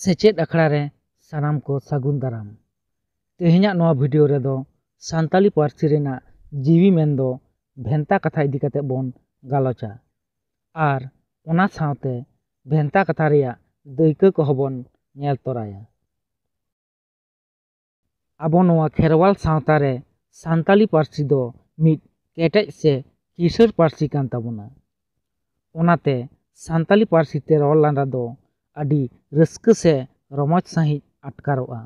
सेचेद अखड़ा रे सानाम को सागुन दाराम। तेहेኛᱜ नोआ भिडियो रे दो सान्ताली पार्सी रेना जीवी मेंदो भेंता कथा इदी कते बोन गालोचा आर ओना सावते भेंता कथा रेया दैका को हबन नेल तोराया। आबो नोआ खेरवाल सावता रे सान्ताली पार्सी दो मिद केटेज से किशोर पार्सी कान ताबोना। ओनाते सान्ताली पार्सी ते रol लांदा दो आदि रस्क से रमज सही अटकारोआ।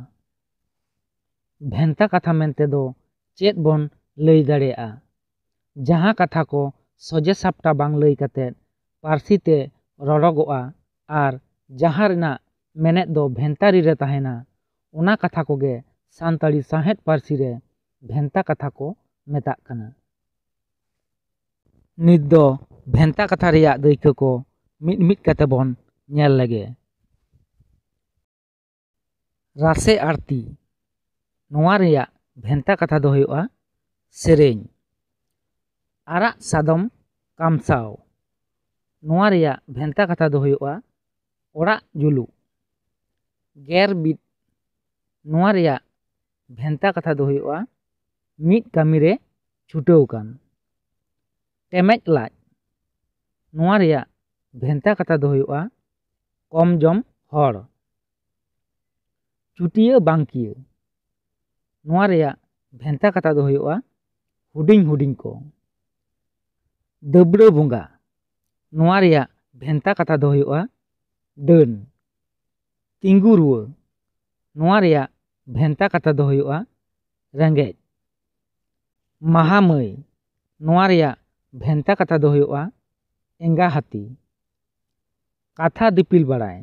भेंता कथा मेंते दो चेत बोन लई दाड़ेया जहां कथा को सोजे सापटा बांग लई कते पार्सी ते रड़गोआ आर जहां रेना मेनेत दो भेंतारी रे ताहेना ओना कथा कोगे सान्ताली साहेद पार्सी रे भेंता कथा को मेताक कना। नित दो भेंता कथा रेया दैका को मिद मिद कते बोन नेल लगे। रासे आरती नोआ रेया भेंता कथा दो हुआ सेरेñ आरा सादम कामसाव नोआ रेया भेंता कथा दो हुआ ओड़ा जुलू गेर बिद नोआ रेया भेंता कथा दो हुआ मिद कामी रे छुटाव कान। टेमेज लाज नोआ रेया भेंता कथा दो हुआ कम जम हर। चुटिया बांकिया नोआ रेया भेंता कथा दो हुआ हुडिंग हुडिंग को। दबड़ा बुंगा नोआ रेया भेंता कथा दो हुआ डन। तिंगु रुआ नोआ रेया भेंता कथा दो हुआ रेंगेज। महामय नोआ रेया भेंता कथा दो हुआ एंगा हाथी। कथा दिपिल बड़ाय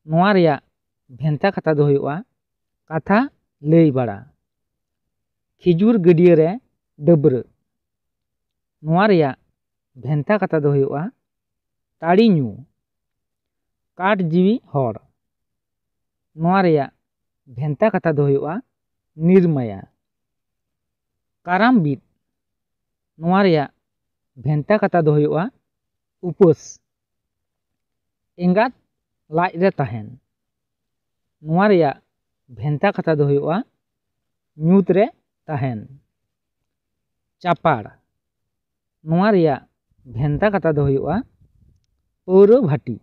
नोआ रेया भेंता कथा दो हुआ कथा लई बड़ा। खिजुर गडिया रे डबर नोआ रेया भेंता कथा दो हुआ ताड़ी न्यू। काट जीवी हर नोआ रेया भेंता कथा दो हुआ निर्मया। काराम बिद नोआ रेया भेंता कथा दो हुआ उपस। एंगात लाज रे ताहेन नोआ रेया भेंता कथा दो हुआ न्यूत रे ताहेन। चापाड़ नोआ रेया भेंता कथा दो हुआ पौरो भाटी।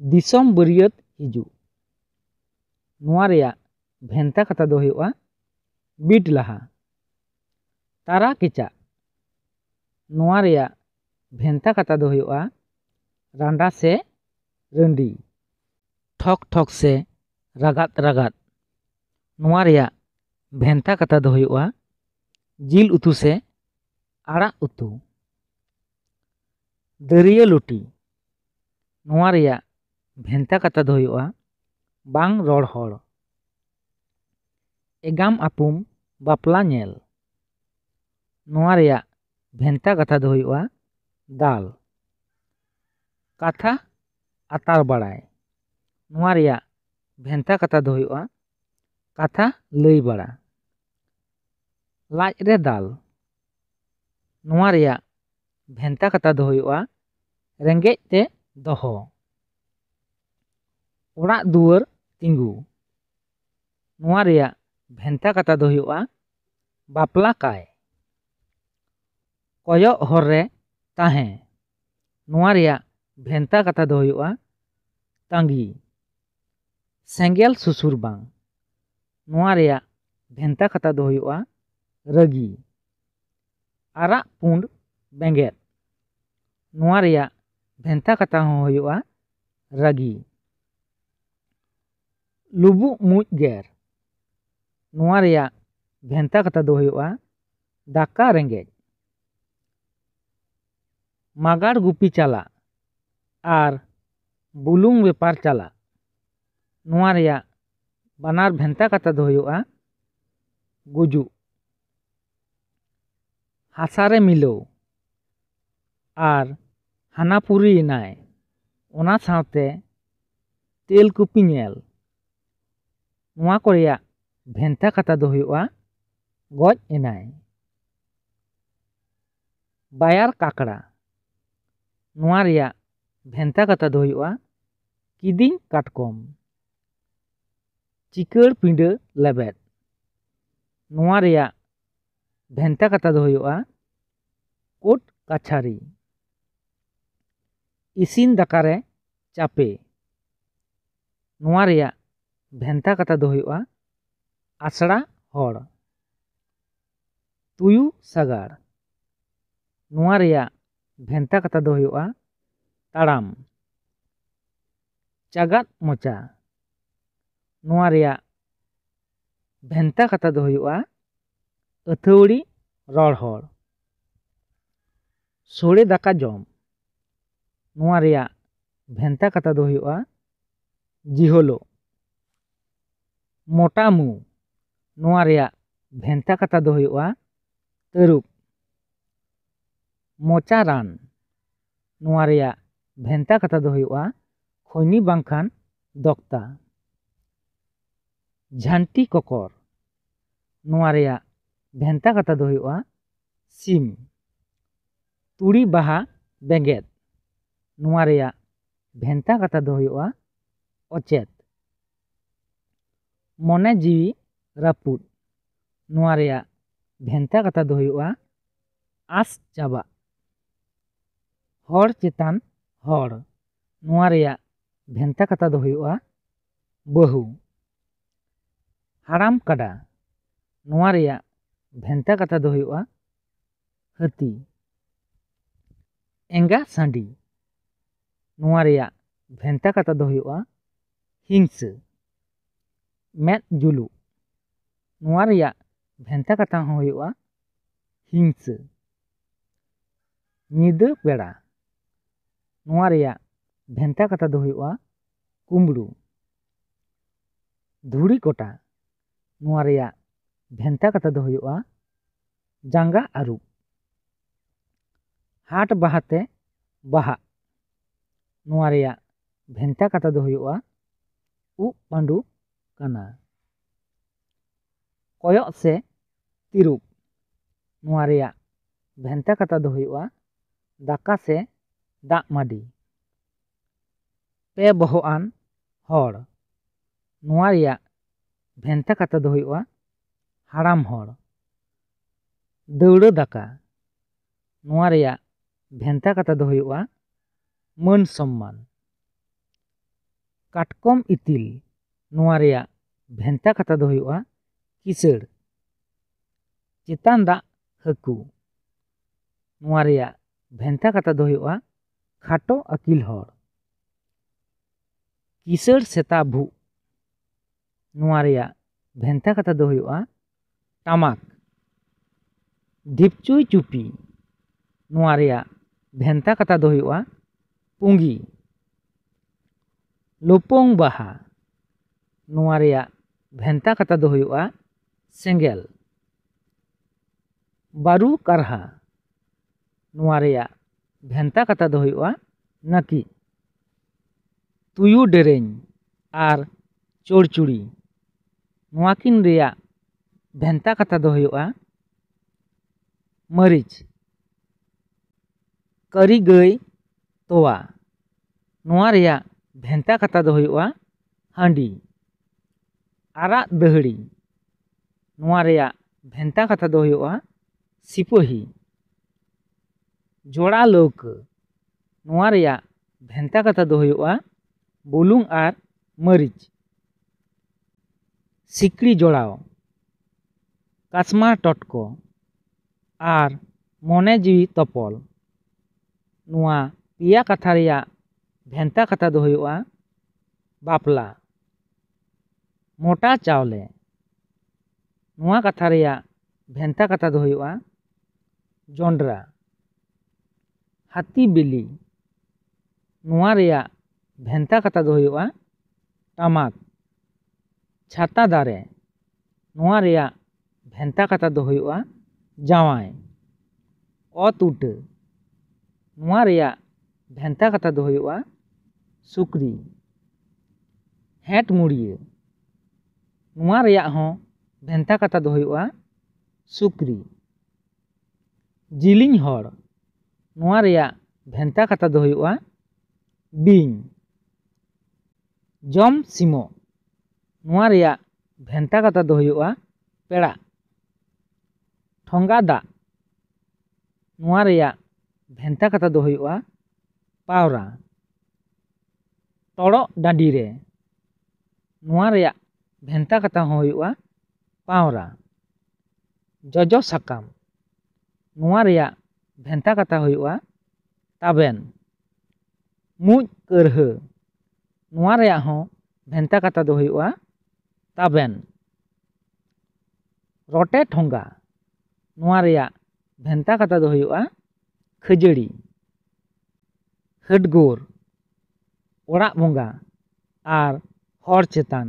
दिसम बरियत हिजू नोआ रेया भेंता कथा दो हुआ बिट लहा। तारा केचा नोआ रेया भेंता कथा दो हुआ रांडा से रंडी। ठक ठक से रागात रागात नोआ रेया भेंता कथा दो हुआ जिल उतु से आड़ा उतु। दरिया लुटी नोआ रेया भेंता कथा दो हुआ बांग रोड़ हड़। एगाम आपुम बापला नेल नोआ रेया भेंता कथा दो हुआ दाल। कथा आतार बड़ाय नोआ रेया भेंता कथा दो हुआ कथा लई बड़ा। लाज रे दाल नोआ रेया भेंता कथा दो हुआ रेंगेज ते दोहो। ओड़ा दुआर तिंगु नोआ रेया भेंता कथा दो हुआ बापला काय। कोयो हर रे ताहे नोआ रेया भेंता कथा दो हुआ तांगी। सेंगेल सुसुर बांग नोआ रेया भेंता कथा दो हुआ रगी। आरा पुंड बेंगेत नोआ रेया भेंता कथा हो हुआ रगी। लुबु मुज गेर नोआ रेया भेंता कथा दो हुआ दाका रेंगेज। मागाड़ गुपी चला आर बुलुंग बेपार चला नोआ रेया बानार भेंता कथा दो हुआ गुजु। हासारे मिलो आर हानापुरी नाय ओना सावते तेल कुपी नेल नोआ को रेया भेंता कथा दो हुआ गज एनाय। बायार काकड़ा नोआ रेया भेंता कथा दो हुआ ᱠᱤᱫᱤᱧ ᱠᱟᱴᱠᱚᱢ, ᱪᱤᱠᱟᱹᱲ ᱯᱤᱸᱰᱟᱹ ᱞᱮᱵᱮᱫ, ᱱᱚᱣᱟ ᱨᱮᱭᱟᱜ ᱵᱷᱮᱱᱛᱟ ᱠᱟᱛᱷᱟ ᱫᱚ ᱦᱩᱭᱩᱜᱼᱟ ᱠᱳᱴ ᱠᱟᱪᱷᱟᱨᱤ, ᱤᱥᱤᱱ ᱫᱟᱠᱟᱨᱮ ᱪᱟᱯᱮ, ᱱᱚᱣᱟ ᱨᱮᱭᱟᱜ ᱵᱷᱮᱱᱛᱟ ᱠᱟᱛᱷᱟ ᱫᱚ ᱦᱩᱭᱩᱜᱼᱟ ᱟᱥᱲᱟ ᱦᱚᱲ, ᱛᱩᱭᱩ ᱥᱟᱜᱟᱲ, ᱱᱚᱣᱟ ᱨᱮᱭᱟᱜ ᱵᱷᱮᱱᱛᱟ ᱠᱟᱛᱷᱟ ᱫᱚ ᱦᱩᱭᱩᱜᱼᱟ ᱛᱟᱲᱟᱢ, ᱪᱟᱜᱟᱫ ᱢᱚᱪᱟ, ᱱᱚᱣᱟ ᱨᱮᱭᱟᱜ ᱵᱷᱮᱱᱛᱟ ᱠᱟᱛᱷᱟ ᱫᱚ ᱦᱩᱭᱩᱜᱼᱟ ᱟᱹᱛᱷᱟᱹᱣᱲᱤ ᱨᱚᱲ ᱦᱚᱲ, ᱥᱳᱲᱮ ᱫᱟᱠᱟ ᱡᱚᱢ, ᱱᱚᱣᱟ ᱨᱮᱭᱟᱜ ᱵᱷᱮᱱᱛᱟ ᱠᱟᱛᱷᱟ ᱫᱚ ᱦᱩᱭᱩᱜᱼᱟ ᱡᱤᱦᱳᱞᱳ, ᱢᱚᱴᱟ ᱢᱩ, ᱱᱚᱣᱟ ᱨᱮᱭᱟᱜ ᱵᱷᱮᱱᱛᱟ ᱠᱟᱛᱷᱟ ᱫᱚ ᱦᱩᱭᱩᱜᱼᱟ ᱛᱟᱹᱨᱩᱵ, ᱢᱚᱪᱟ ᱨᱟᱱ, ᱱᱚᱣᱟ ᱨᱮᱭᱟᱜ ᱵᱷᱮᱱᱛᱟ ᱠᱟᱛᱷᱟ ᱫᱚ ᱦᱩᱭᱩᱜᱼᱟ ᱠᱷᱚᱭᱱᱤ ᱵᱟᱝᱠᱷᱟᱱ ᱫᱚᱠᱛᱟ, ᱡᱷᱟᱱᱴᱤ ᱠᱚᱠᱚᱨ, ᱱᱚᱣᱟ ᱨᱮᱭᱟᱜ ᱵᱷᱮᱱᱛᱟ ᱠᱟᱛᱷᱟ ᱫᱚ ᱦᱩᱭᱩᱜᱼᱟ ᱥᱤᱢ, ᱛᱩᱲᱤ ᱵᱟᱦᱟ ᱵᱮᱸᱜᱮᱫ, ᱱᱚᱣᱟ ᱨᱮᱭᱟᱜ ᱵᱷᱮᱱᱛᱟ ᱠᱟᱛᱷᱟ ᱫᱚ ᱦᱩᱭᱩᱜᱼᱟ ᱚᱪᱮᱫ, ᱢᱚᱱᱮ ᱡᱤᱣᱤ ᱨᱟᱹᱯᱩᱫ, ᱱᱚᱣᱟ ᱨᱮᱭᱟᱜ ᱵᱷᱮᱱᱛᱟ ᱠᱟᱛᱷᱟ ᱫᱚ ᱦᱩᱭᱩᱜᱼᱟ ᱟᱸᱥ ᱪᱟᱵᱟᱜ, ᱦᱚᱲ ᱪᱮᱛᱟᱱ ᱦᱚᱲ, ᱱᱚᱣᱟ ᱨᱮᱭᱟᱜ ᱵᱷᱮᱱᱛᱟ ᱠᱟᱛᱷᱟ ᱫᱚ ᱦᱩᱭᱩᱜᱼᱟ ᱵᱟᱹᱦᱩ, ᱦᱟᱲᱟᱢ ᱠᱟᱰᱟ, ᱱᱚᱣᱟ ᱨᱮᱭᱟᱜ ᱵᱷᱮᱱᱛᱟ ᱠᱟᱛᱷᱟ ᱫᱚ ᱦᱩᱭᱩᱜᱼᱟ ᱦᱟᱹᱛᱤ, ᱮᱸᱜᱟ ᱥᱟᱺᱰᱤ, ᱱᱚᱣᱟ ᱨᱮᱭᱟᱜ ᱵᱷᱮᱱᱛᱟ ᱠᱟᱛᱷᱟ ᱫᱚ ᱦᱩᱭᱩᱜᱼᱟ ᱦᱤᱝᱥᱟᱹ, ᱢᱮᱫ ᱡᱩᱞᱩᱜ, ᱱᱚᱣᱟ ᱨᱮᱭᱟᱜ ᱵᱷᱮᱱᱛᱟ ᱠᱟᱛᱷᱟ ᱦᱚᱸ ᱦᱩᱭᱩᱜᱼᱟ ᱦᱤᱝᱥᱟᱹ, ᱧᱤᱫᱟᱹ ᱯᱮᱲᱟ, ᱱᱚᱣᱟ ᱨᱮᱭᱟᱜ ᱵᱷᱮᱱᱛᱟ ᱠᱟᱛᱷᱟ ᱫᱚ ᱦᱩᱭᱩᱜᱼᱟ ᱠᱩᱢᱵᱽᱲᱩ, ᱫᱷᱩᱲᱤ ᱠᱚᱴᱟ, ᱱᱚᱣᱟ ᱨᱮᱭᱟᱜ ᱵᱷᱮᱱᱛᱟ ᱠᱟᱛᱷᱟ ᱫᱚ ᱦᱩᱭᱩᱜᱼᱟ ᱡᱟᱸᱜᱟ ᱟᱹᱨᱩᱵ, ᱦᱟᱴ ᱵᱟᱦᱟᱛᱮ ᱵᱟᱦᱟᱜ, ᱱᱚᱣᱟ ᱨᱮᱭᱟᱜ ᱵᱷᱮᱱᱛᱟ ᱠᱟᱛᱷᱟ ᱫᱚ ᱦᱩᱭᱩᱜᱼᱟ ᱩᱵ ᱯᱟᱺᱰᱩ ᱠᱟᱱᱟ, ᱠᱚᱭᱚᱜ ᱥᱮ ᱛᱤᱨᱩᱵ, ᱱᱚᱣᱟ ᱨᱮᱭᱟᱜ ᱵᱷᱮᱱᱛᱟ ᱠᱟᱛᱷᱟ ᱫᱚ ᱦᱩᱭᱩᱜᱼᱟ ᱫᱟᱠᱟ ᱥᱮ ᱫᱟᱜ ᱢᱟᱹᱰᱤ, ᱯᱮ ᱵᱚᱦᱚᱜ ᱟᱱ ᱦᱚᱲ, ᱱᱚᱣᱟ ᱨᱮᱭᱟᱜ ᱵᱷᱮᱱᱛᱟ ᱠᱟᱛᱷᱟ ᱫᱚ ᱦᱩᱭᱩᱜᱼᱟ ᱦᱟᱲᱟᱢ ᱦᱚᱲ, ᱫᱟᱹᱣᱲᱟᱹ ᱫᱟᱠᱟ, ᱱᱚᱣᱟ ᱨᱮᱭᱟᱜ ᱵᱷᱮᱱᱛᱟ ᱠᱟᱛᱷᱟ ᱫᱚ ᱦᱩᱭᱩᱜᱼᱟ ᱢᱟᱹᱱ ᱥᱚᱢᱢᱟᱱ, ᱠᱟᱴᱠᱚᱢ ᱤᱛᱤᱞ, ᱱᱚᱣᱟ ᱨᱮᱭᱟᱜ ᱵᱷᱮᱱᱛᱟ ᱠᱟᱛᱷᱟ ᱫᱚ ᱦᱩᱭᱩᱜᱼᱟ ᱠᱤᱥᱟᱹᱲ, ᱪᱮᱛᱟᱱ ᱫᱟᱜ ᱦᱟᱹᱠᱩ, ᱱᱚᱣᱟ ᱨᱮᱭᱟᱜ ᱵᱷᱮᱱᱛᱟ ᱠᱟᱛᱷᱟ ᱫᱚ ᱦᱩᱭᱩᱜᱼᱟ ᱠᱷᱟᱴᱚ ᱟᱹᱠᱤᱞ ᱦᱚᱲ, ᱠᱤᱥᱟᱹᱲ ᱥᱮᱛᱟ ᱵᱷᱩᱜ, ᱱᱚᱣᱟ ᱨᱮᱭᱟᱜ ᱵᱷᱮᱱᱛᱟ ᱠᱟᱛᱷᱟ ᱫᱚ ᱦᱩᱭᱩᱜᱼᱟ ᱴᱟᱢᱟᱠ, ᱰᱷᱤᱯᱪᱩᱭ ᱪᱩᱯᱤ, ᱱᱚᱣᱟ ᱨᱮᱭᱟᱜ ᱵᱷᱮᱱᱛᱟ ᱠᱟᱛᱷᱟ ᱫᱚ ᱦᱩᱭᱩᱜᱼᱟ ᱯᱩᱸᱜᱤ, ᱞᱚᱯᱚᱝ ᱵᱟᱦᱟ, ᱱᱚᱣᱟ ᱨᱮᱭᱟᱜ ᱵᱷᱮᱱᱛᱟ ᱠᱟᱛᱷᱟ ᱫᱚ ᱦᱩᱭᱩᱜᱼᱟ ᱥᱮᱸᱜᱮᱞ, ᱵᱟᱹᱨᱩ ᱠᱟᱨᱦᱟ, ᱱᱚᱣᱟ ᱨᱮᱭᱟᱜ ᱵᱷᱮᱱᱛᱟ ᱠᱟᱛᱷᱟ ᱫᱚ ᱦᱩᱭᱩᱜᱼᱟ ᱱᱟᱹᱠᱤᱡ, ᱛᱩᱭᱩ ᱰᱮᱨᱮᱧ ᱟᱨ ᱪᱚᱲᱪᱩᱲᱤ, ᱱᱚᱣᱟ ᱠᱤᱱ ᱨᱮᱭᱟᱜ ᱵᱷᱮᱱᱛᱟ ᱠᱟᱛᱷᱟ ᱫᱚ ᱦᱩᱭᱩᱜᱼᱟ ᱢᱟᱹᱨᱤᱪ, ᱠᱟᱹᱨᱤ ᱜᱟᱹᱭ ᱛᱚᱣᱟ, ᱱᱚᱣᱟ ᱨᱮᱭᱟᱜ ᱵᱷᱮᱱᱛᱟ ᱠᱟᱛᱷᱟ ᱫᱚ ᱦᱩᱭᱩᱜᱼᱟ ᱦᱟᱺᱰᱤ, ᱟᱨᱟᱜ ᱫᱟᱹᱦᱲᱤ, ᱱᱚᱣᱟ ᱨᱮᱭᱟᱜ ᱵᱷᱮᱱᱛᱟ ᱠᱟᱛᱷᱟ ᱫᱚ ᱦᱩᱭᱩᱜᱼᱟ ᱥᱤᱯᱟᱹᱦᱤ, ᱡᱚᱲᱟ ᱞᱟᱹᱣᱠᱟᱹ, ᱱᱚᱣᱟ ᱨᱮᱭᱟᱜ ᱵᱷᱮᱱᱛᱟ ᱠᱟᱛᱷᱟ ᱫᱚ ᱦᱩᱭᱩᱜᱼᱟ ᱵᱩᱞᱩᱝ ᱟᱨ ᱢᱟᱹᱨᱤᱪ, ᱥᱤᱠᱲᱤ ᱡᱚᱲᱟᱣ, ᱠᱟᱥᱢᱟ ᱴᱚᱴᱠᱚ ᱟᱨ ᱢᱚᱱᱮ ᱡᱤᱣᱤ ᱛᱚᱯᱚᱞ, ᱱᱚᱣᱟ ᱯᱮᱭᱟ ᱠᱟᱛᱷᱟ ᱨᱮᱭᱟᱜ ᱵᱷᱮᱱᱛᱟ ᱠᱟᱛᱷᱟ ᱫᱚ ᱦᱩᱭᱩᱜᱼᱟ ᱵᱟᱯᱞᱟ, ᱢᱚᱴᱟ ᱪᱟᱣᱞᱮ, ᱱᱚᱣᱟ ᱠᱟᱛᱷᱟ ᱨᱮᱭᱟᱜ ᱵᱷᱮᱱᱛᱟ ᱠᱟᱛᱷᱟ ᱫᱚ ᱦᱩᱭᱩᱜᱼᱟ ᱡᱚᱸᱰᱨᱟ, ᱦᱟᱹᱛᱤ ᱵᱤᱞᱤ, ᱱᱚᱣᱟ ᱨᱮᱭᱟᱜ ᱵᱷᱮᱱᱛᱟ ᱠᱟᱛᱷᱟ ᱫᱚ ᱦᱩᱭᱩᱜᱼᱟ ᱴᱟᱢᱟᱠ, ᱪᱷᱟᱛᱟ ᱫᱟᱨᱮ, ᱱᱚᱣᱟ ᱨᱮᱭᱟᱜ ᱵᱷᱮᱱᱛᱟ ᱠᱟᱛᱷᱟ ᱫᱚ ᱦᱩᱭᱩᱜᱼᱟ ᱡᱟᱶᱟᱭ, ᱚᱛ ᱩᱴᱟᱹ, ᱱᱚᱣᱟ ᱨᱮᱭᱟᱜ ᱵᱷᱮᱱᱛᱟ ᱠᱟᱛᱷᱟ ᱫᱚ ᱦᱩᱭᱩᱜᱼᱟ ᱥᱩᱠᱨᱤ, ᱦᱮᱸᱴ ᱢᱩᱲᱤᱭᱟᱹ, ᱱᱚᱣᱟ ᱨᱮᱭᱟᱜ ᱦᱚᱸ ᱵᱷᱮᱱᱛᱟ ᱠᱟᱛᱷᱟ ᱫᱚ ᱦᱩᱭᱩᱜᱼᱟ ᱥᱩᱠᱨᱤ, ᱡᱤᱞᱤᱧ ᱦᱚᱲ, ᱱᱚᱣᱟ ᱨᱮᱭᱟᱜ ᱵᱷᱮᱱᱛᱟ ᱠᱟᱛᱷᱟ ᱫᱚ ᱦᱩᱭᱩᱜᱼᱟ ᱵᱤᱧ, ᱡᱚᱢ ᱥᱤᱢᱚᱜ ᱱᱚᱣᱟ ᱨᱮᱭᱟᱜ ᱵᱷᱮᱱᱛᱟ ᱠᱟᱛᱷᱟ ᱫᱚ ᱦᱩᱭᱩᱜᱼᱟ ᱯᱮᱲᱟ᱾ ᱴᱷᱚᱸᱜᱟ ᱫᱟᱜ ᱱᱚᱣᱟ ᱨᱮᱭᱟᱜ ᱵᱷᱮᱱᱛᱟ ᱠᱟᱛᱷᱟ ᱫᱚ ᱦᱩᱭᱩᱜᱼᱟ ᱯᱟᱣᱨᱟ᱾ ᱛᱚᱲᱚᱜ ᱰᱟᱺᱰᱤ ᱨᱮ ᱱᱚᱣᱟ ᱨᱮᱭᱟᱜ ᱵᱷᱮᱱᱛᱟ ᱠᱟᱛᱷᱟ ᱦᱚᱸ ᱦᱩᱭᱩᱜᱼᱟ ᱯᱟᱣᱨᱟ᱾ ᱡᱚᱡᱚ ᱥᱟᱠᱟᱢ ᱱᱚᱣᱟ ᱨᱮᱭᱟᱜ ᱵᱷᱮᱱᱛᱟ ᱠᱟᱛᱷᱟ ᱦᱩᱭᱩᱜᱼᱟ ᱛᱟᱵᱮᱱ᱾ ᱢᱩᱸᱡ ᱠᱟᱹᱨᱦᱟᱹ ᱱᱚᱣᱟ ᱨᱮᱭᱟᱜ ᱦᱚᱸ ᱵᱷᱮᱱᱛᱟ ᱠᱟᱛᱷᱟ ᱫᱚ ᱦᱩᱭᱩᱜᱼᱟ ᱛᱟᱵᱮᱱ᱾ ᱨᱚᱴᱮ ᱴᱷᱚᱸᱜᱟ ᱱᱚᱣᱟ ᱨᱮᱭᱟᱜ ᱵᱷᱮᱱᱛᱟ ᱠᱟᱛᱷᱟ ᱫᱚ ᱦᱩᱭᱩᱜᱼᱟ ᱠᱷᱟᱹᱡᱟᱹᱲᱤ᱾ ᱦᱟᱹᱰᱜᱳᱨ ᱚᱲᱟᱜ ᱵᱚᱸᱜᱟ ᱟᱨ ᱦᱚᱲ ᱪᱮᱛᱟᱱ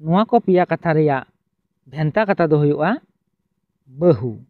ᱱᱚᱣᱟ ᱠᱚ ᱯᱮᱭᱟ ᱠᱟᱛᱷᱟ ᱨᱮᱭᱟᱜ ᱵᱷᱮᱱᱛᱟ ᱠᱟᱛᱷᱟ ᱫᱚ ᱦᱩᱭᱩᱜᱼᱟ ᱵᱟᱹᱦᱩ᱾